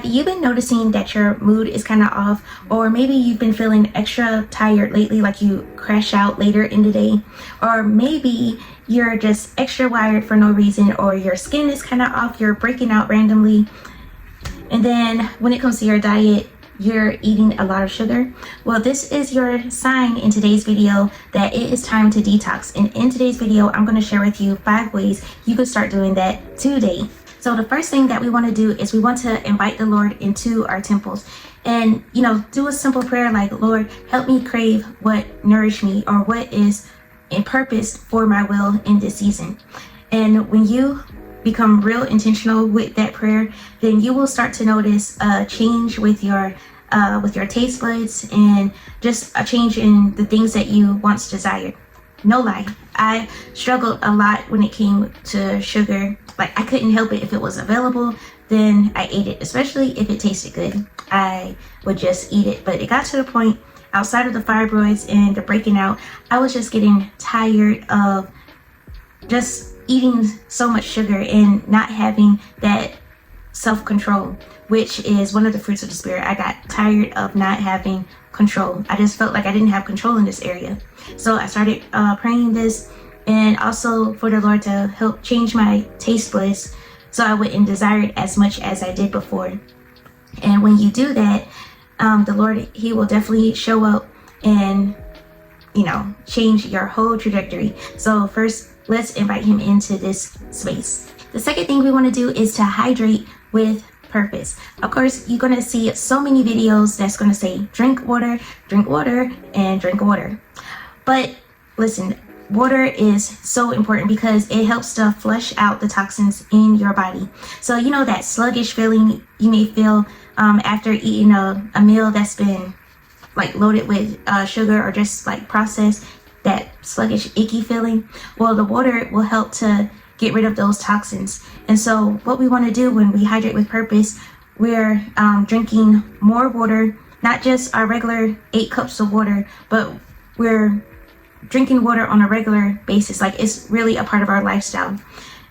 Have you been noticing that your mood is kind of off, or maybe you've been feeling extra tired lately, like you crash out later in the day, or maybe you're just extra wired for no reason, or your skin is kind of off, you're breaking out randomly, and then when it comes to your diet, you're eating a lot of sugar? Well, this is your sign in today's video that it is time to detox. And in today's video, I'm going to share with you 5 ways you can start doing that today. So the first thing that we want to do is we want to invite the Lord into our temples and, do a simple prayer like, Lord, help me crave what nourished me, or what is in purpose for my will in this season. And when you become real intentional with that prayer, then you will start to notice a change with your taste buds, and just a change in the things that you once desired. No lie, I struggled a lot when it came to sugar. Like, I couldn't help it. If it was available, then I ate it, especially if it tasted good. I would just eat it. But it got to the point, outside of the fibroids and the breaking out, I was just getting tired of just eating so much sugar and not having that self-control, which is one of the fruits of the spirit. I got tired of not having control. I just felt like I didn't have control in this area. So I started praying this, and also for the Lord to help change my taste buds so I wouldn't desire it as much as I did before. And when you do that, the Lord, He will definitely show up and change your whole trajectory. So first, let's invite Him into this space. The second thing we want to do is to hydrate with purpose. Of course, you're going to see so many videos that's going to say drink water, and drink water. But listen, water is so important because it helps to flush out the toxins in your body. So that sluggish feeling you may feel after eating a meal that's been like loaded with sugar, or just like processed, that sluggish, icky feeling. Well, the water will help to get rid of those toxins. And so what we want to do when we hydrate with purpose, we're drinking more water, not just our regular 8 cups of water, but we're drinking water on a regular basis. Like, it's really a part of our lifestyle.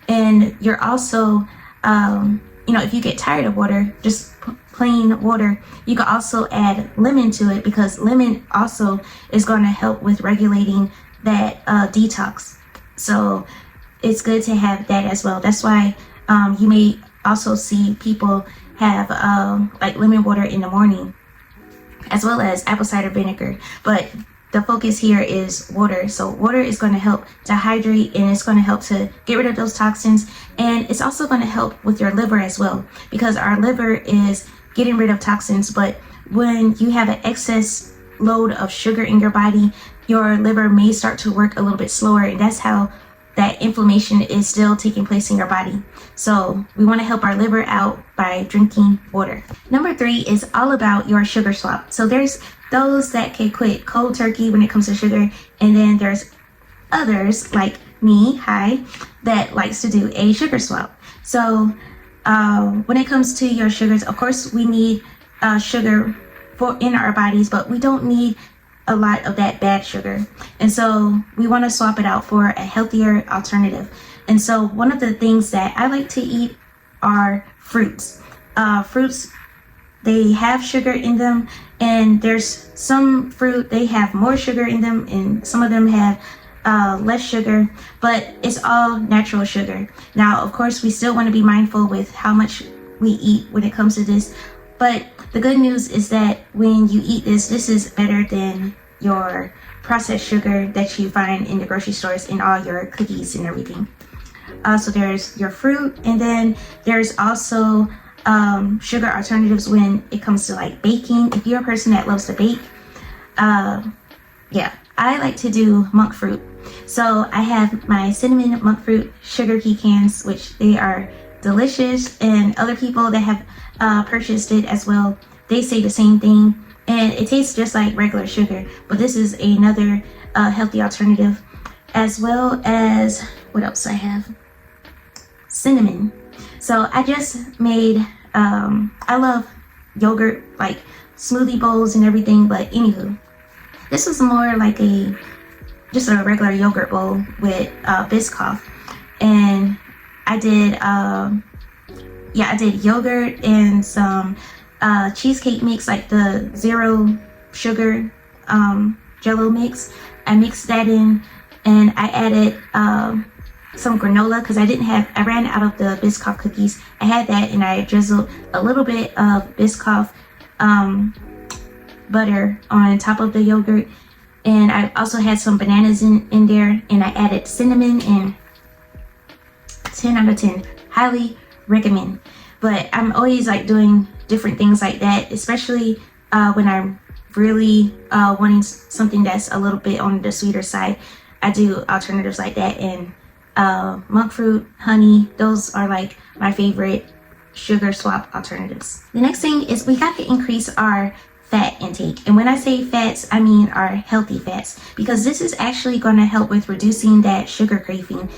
And you're also, if you get tired of water, just plain water, you can also add lemon to it, because lemon also is going to help with regulating that detox. So it's good to have that as well. That's why you may also see people have like lemon water in the morning, as well as apple cider vinegar. But the focus here is water. So water is going to help to hydrate, and it's going to help to get rid of those toxins. And it's also going to help with your liver as well, because our liver is getting rid of toxins. But when you have an excess load of sugar in your body, your liver may start to work a little bit slower, and that's how that inflammation is still taking place in your body. So we want to help our liver out by drinking water. Number 3 is all about your sugar swap. So there's those that can quit cold turkey when it comes to sugar, and then there's others like me, that likes to do a sugar swap. So when it comes to your sugars, of course we need sugar in our bodies, but we don't need a lot of that bad sugar. And so we want to swap it out for a healthier alternative. And so one of the things that I like to eat are fruits. Fruits, they have sugar in them, and there's some fruit, they have more sugar in them, and some of them have less sugar, but it's all natural sugar. Now, of course, we still want to be mindful with how much we eat when it comes to this. But the good news is that when you eat this is better than your processed sugar that you find in the grocery stores in all your cookies and everything. So there's your fruit, and then there's also sugar alternatives when it comes to like baking. If you're a person that loves to bake, I like to do monk fruit. So I have my cinnamon monk fruit sugar pecans, which they are delicious, and other people that have purchased it as well, they say the same thing, and it tastes just like regular sugar. But this is another healthy alternative, as well as what else I have, cinnamon. So I just made I love yogurt, like smoothie bowls and everything, but anywho, this was more like just a regular yogurt bowl with Biscoff, and I did yeah, I did yogurt and some cheesecake mix, like the zero sugar jello mix. I mixed that in, and I added some granola because I ran out of the Biscoff cookies. I had that, and I drizzled a little bit of Biscoff butter on top of the yogurt, and I also had some bananas in there, and I added cinnamon, and 10 out of 10, highly recommend. But I'm always like doing different things like that, especially when I'm really wanting something that's a little bit on the sweeter side. I do alternatives like that, and monk fruit, honey, those are like my favorite sugar swap alternatives. The next thing is we got to increase our fat intake. And when I say fats, I mean our healthy fats, because this is actually going to help with reducing that sugar craving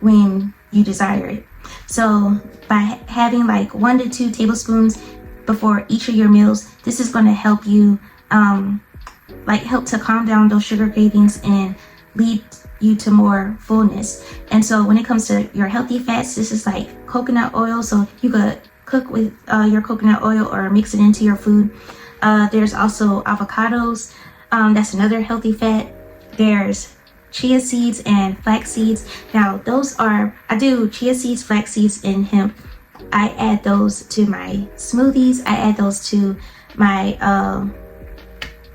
when you desire it. So by having like 1 to 2 tablespoons before each of your meals, this is going to help you help to calm down those sugar cravings and lead you to more fullness. And so when it comes to your healthy fats, this is like coconut oil. So you could cook with your coconut oil or mix it into your food. There's also avocados. That's another healthy fat. There's chia seeds and flax seeds. Now I do chia seeds, flax seeds, and hemp. I add those to my smoothies. I add those to my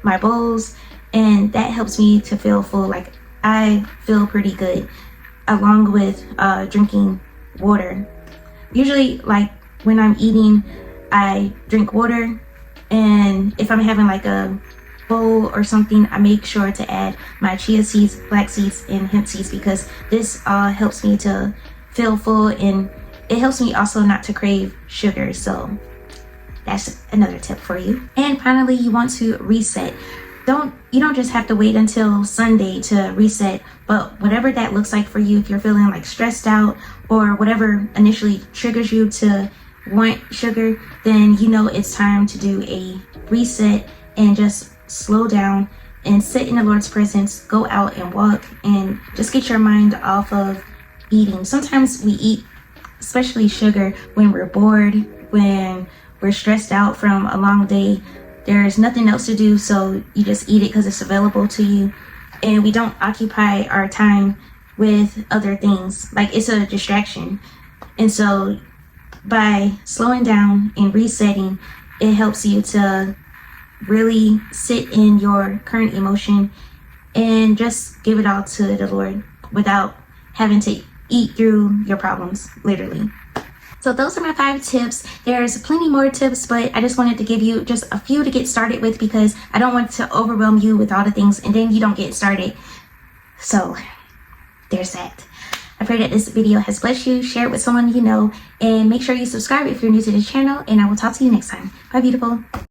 my bowls, and that helps me to feel full. Like I feel pretty good, along with drinking water. Usually, like when I'm eating, I drink water, and if I'm having like a bowl or something, I make sure to add my chia seeds, flax seeds, and hemp seeds, because this helps me to feel full, and it helps me also not to crave sugar. So that's another tip for you. And finally, you want to reset. You don't just have to wait until Sunday to reset, but whatever that looks like for you, if you're feeling like stressed out or whatever initially triggers you to want sugar, then you know it's time to do a reset and just slow down and sit in the Lord's presence, go out and walk, and just get your mind off of eating. Sometimes we eat, especially sugar, when we're bored, when we're stressed out from a long day. There's nothing else to do, so you just eat it because it's available to you, and we don't occupy our time with other things. Like, it's a distraction. And so by slowing down and resetting, it helps you to really sit in your current emotion and just give it all to the Lord without having to eat through your problems, literally. So those are my 5 tips. There's plenty more tips, but I just wanted to give you just a few to get started with, because I don't want to overwhelm you with all the things and then you don't get started. So there's that. I pray that this video has blessed you. Share it with someone you know, and make sure you subscribe if you're new to the channel, and I will talk to you next time. Bye, beautiful.